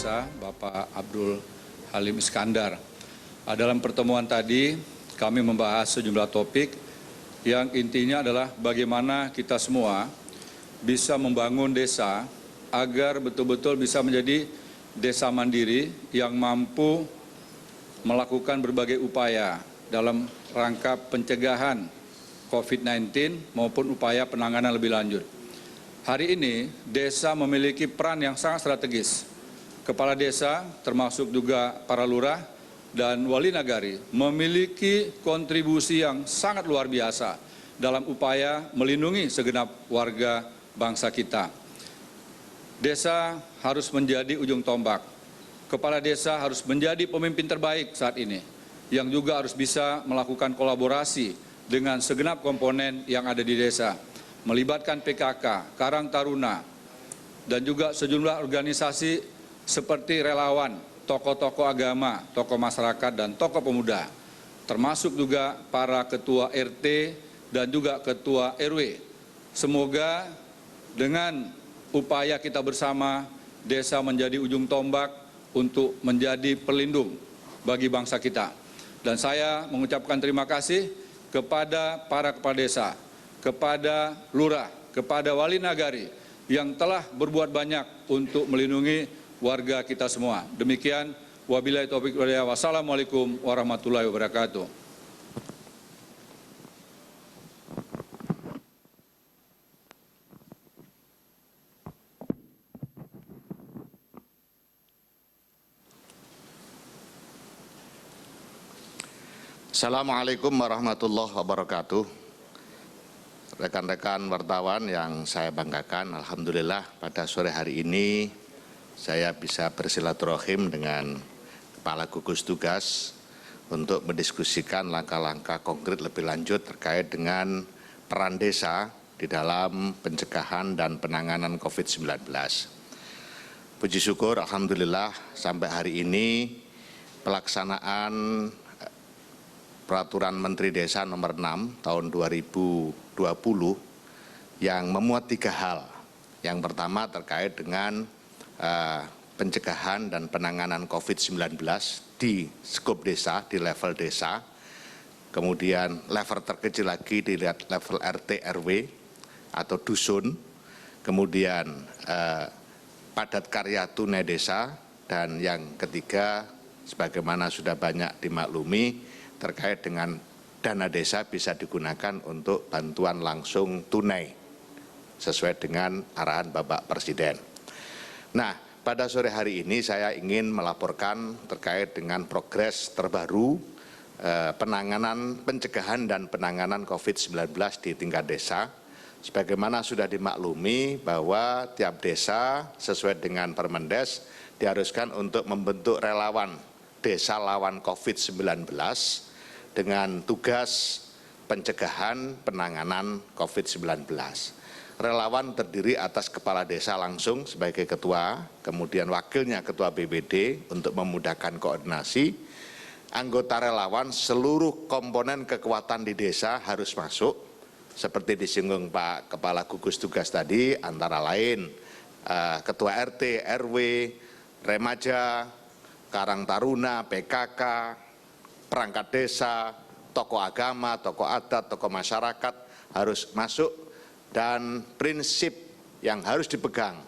Desa, Bapak Abdul Halim Iskandar. Dalam pertemuan tadi, kami membahas sejumlah topik yang intinya adalah bagaimana kita semua bisa membangun desa agar betul-betul bisa menjadi desa mandiri yang mampu melakukan berbagai upaya dalam rangka pencegahan COVID-19 maupun upaya penanganan lebih lanjut. Hari ini, desa memiliki peran yang sangat strategis. Kepala desa, termasuk juga para lurah dan wali nagari, memiliki kontribusi yang sangat luar biasa dalam upaya melindungi segenap warga bangsa kita. Desa harus menjadi ujung tombak. Kepala desa harus menjadi pemimpin terbaik saat ini, yang juga harus bisa melakukan kolaborasi dengan segenap komponen yang ada di desa, melibatkan PKK, Karang Taruna, dan juga sejumlah organisasi seperti relawan, tokoh-tokoh agama, tokoh masyarakat, dan tokoh pemuda, termasuk juga para ketua RT dan juga ketua RW. Semoga dengan upaya kita bersama, desa menjadi ujung tombak untuk menjadi pelindung bagi bangsa kita. Dan saya mengucapkan terima kasih kepada para kepala desa, kepada lurah, kepada wali nagari yang telah berbuat banyak untuk melindungi warga kita semua. Demikian, wabillahi taufiq wal hidayah. Wassalamualaikum warahmatullahi wabarakatuh. Assalamualaikum warahmatullahi wabarakatuh. Rekan-rekan wartawan yang saya banggakan, alhamdulillah pada sore hari ini saya bisa bersilaturahim dengan Kepala Gugus Tugas untuk mendiskusikan langkah-langkah konkret lebih lanjut terkait dengan peran desa di dalam pencegahan dan penanganan COVID-19. Puji syukur, alhamdulillah sampai hari ini pelaksanaan Peraturan Menteri Desa nomor 6 tahun 2020 yang memuat 3 hal. Yang pertama terkait dengan pencegahan dan penanganan COVID-19 di skop desa, di level desa. Kemudian level terkecil lagi di level RT RW atau dusun. Kemudian padat karya tunai desa. Dan yang ketiga, sebagaimana sudah banyak dimaklumi, terkait dengan dana desa bisa digunakan untuk bantuan langsung tunai sesuai dengan arahan Bapak Presiden. Nah, pada sore hari ini saya ingin melaporkan terkait dengan progres terbaru penanganan pencegahan dan penanganan COVID-19 di tingkat desa. Sebagaimana sudah dimaklumi bahwa tiap desa sesuai dengan Permendes diharuskan untuk membentuk relawan Desa Lawan COVID-19 dengan tugas pencegahan penanganan COVID-19. Relawan terdiri atas kepala desa langsung sebagai ketua, kemudian wakilnya ketua BPD untuk memudahkan koordinasi. Anggota relawan seluruh komponen kekuatan di desa harus masuk, seperti disinggung Pak Kepala Gugus Tugas tadi, antara lain ketua RT, RW, remaja, Karang Taruna, PKK, perangkat desa, tokoh agama, tokoh adat, tokoh masyarakat harus masuk, dan prinsip yang harus dipegang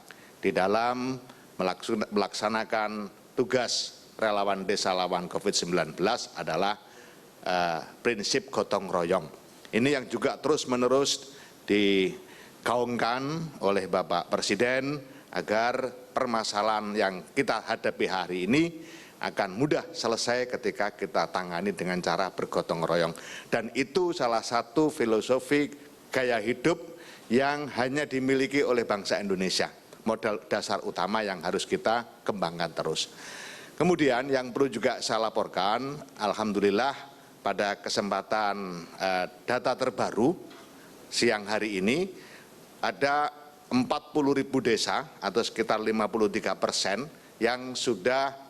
di dalam melaksanakan tugas relawan desa lawan COVID-19 adalah prinsip gotong royong. Ini yang juga terus-menerus digaungkan oleh Bapak Presiden agar permasalahan yang kita hadapi hari ini akan mudah selesai ketika kita tangani dengan cara bergotong royong. Dan itu salah satu filosofi gaya hidup yang hanya dimiliki oleh bangsa Indonesia. Modal dasar utama yang harus kita kembangkan terus. Kemudian yang perlu juga saya laporkan, alhamdulillah pada kesempatan data terbaru siang hari ini ada 40.000 desa atau sekitar 53% yang sudah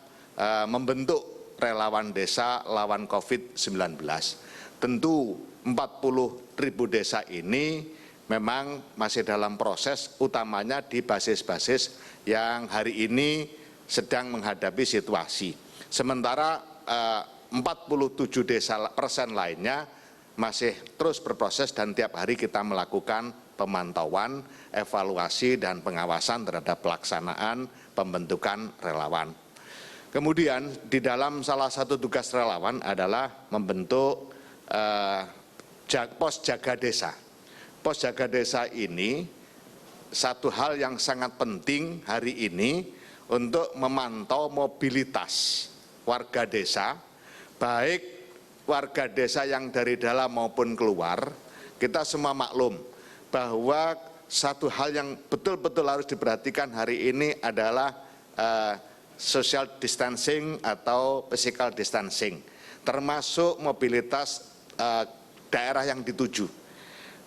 membentuk relawan desa lawan COVID-19. Tentu 40.000 desa ini memang masih dalam proses, utamanya di basis-basis yang hari ini sedang menghadapi situasi. Sementara 47% lainnya masih terus berproses dan tiap hari kita melakukan pemantauan, evaluasi dan pengawasan terhadap pelaksanaan pembentukan relawan. Kemudian di dalam salah satu tugas relawan adalah membentuk pos jaga desa. Pos jaga desa ini satu hal yang sangat penting hari ini untuk memantau mobilitas warga desa, baik warga desa yang dari dalam maupun keluar. Kita semua maklum bahwa satu hal yang betul-betul harus diperhatikan hari ini adalah social distancing atau physical distancing, termasuk mobilitas daerah yang dituju.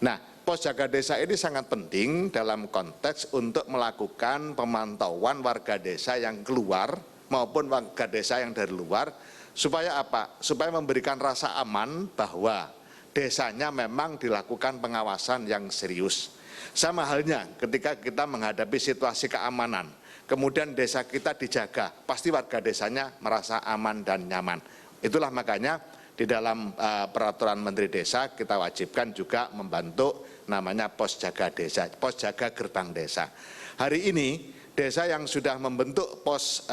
Nah, pos jaga desa ini sangat penting dalam konteks untuk melakukan pemantauan warga desa yang keluar maupun warga desa yang dari luar, supaya apa? Supaya memberikan rasa aman bahwa desanya memang dilakukan pengawasan yang serius. Sama halnya ketika kita menghadapi situasi keamanan, kemudian desa kita dijaga, pasti warga desanya merasa aman dan nyaman. Itulah makanya di dalam peraturan Menteri Desa kita wajibkan juga membantu namanya pos jaga desa, pos jaga gerbang desa. Hari ini desa yang sudah membentuk pos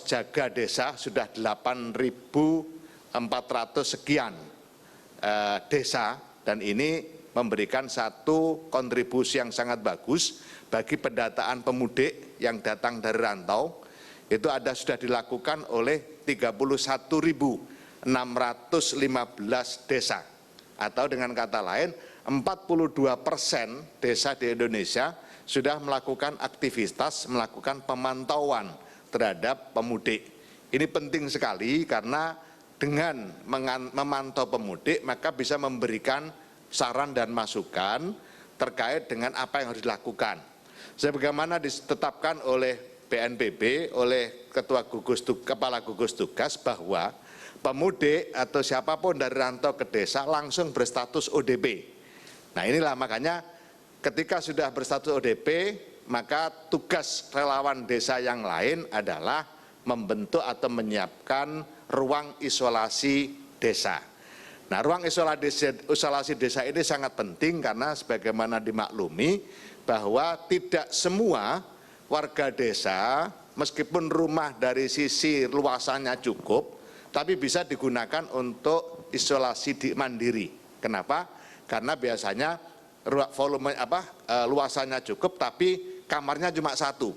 jaga desa sudah 8.400 sekian desa, dan ini memberikan satu kontribusi yang sangat bagus bagi pendataan pemudik yang datang dari rantau. Itu sudah dilakukan oleh 31.615 desa, atau dengan kata lain 42% desa di Indonesia sudah melakukan aktivitas, melakukan pemantauan terhadap pemudik. Ini penting sekali karena dengan memantau pemudik maka bisa memberikan saran dan masukan terkait dengan apa yang harus dilakukan. Sebagaimana ditetapkan oleh BNPB, oleh Kepala Gugus Tugas, bahwa pemudik atau siapapun dari rantau ke desa langsung berstatus ODP. Nah, inilah makanya ketika sudah berstatus ODP, maka tugas relawan desa yang lain adalah membentuk atau menyiapkan ruang isolasi desa. Nah, ruang isolasi desa ini sangat penting karena sebagaimana dimaklumi bahwa tidak semua warga desa meskipun rumah dari sisi luasannya cukup, tapi bisa digunakan untuk isolasi mandiri. Kenapa? Karena biasanya volume luasannya cukup tapi kamarnya cuma satu.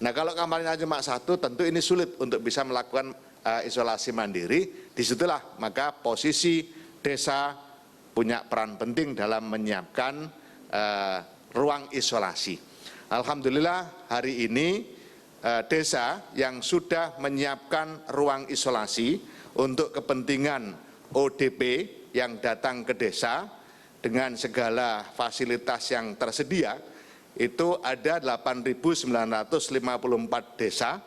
Nah, kalau kamarnya cuma satu tentu ini sulit untuk bisa melakukan isolasi mandiri. Disitulah maka posisi desa punya peran penting dalam menyiapkan ruang isolasi. Alhamdulillah hari ini desa yang sudah menyiapkan ruang isolasi untuk kepentingan ODP yang datang ke desa dengan segala fasilitas yang tersedia, itu ada 8.954 desa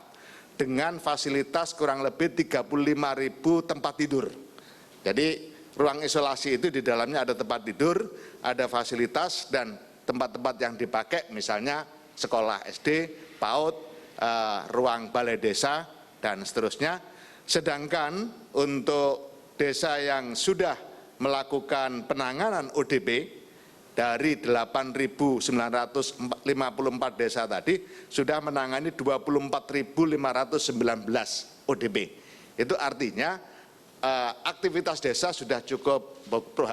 dengan fasilitas kurang lebih 35.000 tempat tidur. Jadi ruang isolasi itu di dalamnya ada tempat tidur, ada fasilitas dan tempat-tempat yang dipakai, misalnya sekolah SD, PAUD, ruang balai desa dan seterusnya. Sedangkan untuk desa yang sudah melakukan penanganan ODP dari 8.954 desa tadi sudah menangani 24.519 ODP. Itu artinya aktivitas desa sudah cukup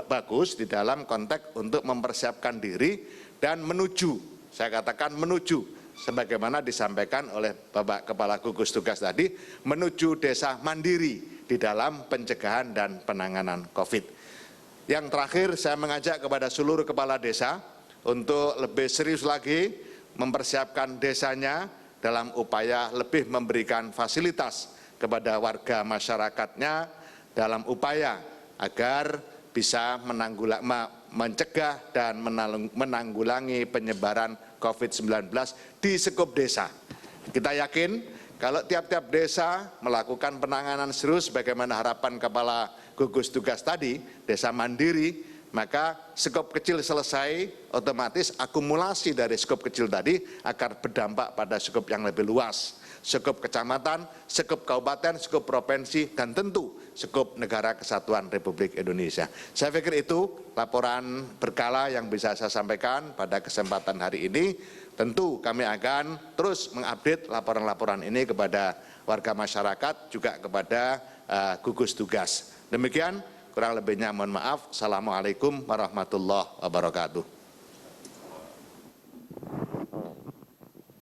bagus di dalam konteks untuk mempersiapkan diri dan menuju, saya katakan menuju, sebagaimana disampaikan oleh Bapak Kepala Gugus Tugas tadi, menuju desa mandiri di dalam pencegahan dan penanganan COVID. Yang terakhir, saya mengajak kepada seluruh kepala desa untuk lebih serius lagi mempersiapkan desanya dalam upaya lebih memberikan fasilitas kepada warga masyarakatnya dalam upaya agar bisa mencegah dan menanggulangi penyebaran COVID-19 di sekup desa. Kita yakin kalau tiap-tiap desa melakukan penanganan serius bagaimana harapan Kepala Gugus Tugas tadi, desa mandiri, maka skop kecil selesai, otomatis akumulasi dari skop kecil tadi akan berdampak pada skop yang lebih luas. Skop kecamatan, skop kabupaten, skop provinsi, dan tentu skop negara kesatuan Republik Indonesia. Saya pikir itu laporan berkala yang bisa saya sampaikan pada kesempatan hari ini. Tentu kami akan terus mengupdate laporan-laporan ini kepada warga masyarakat, juga kepada gugus tugas. Demikian, kurang lebihnya mohon maaf. Assalamualaikum warahmatullahi wabarakatuh.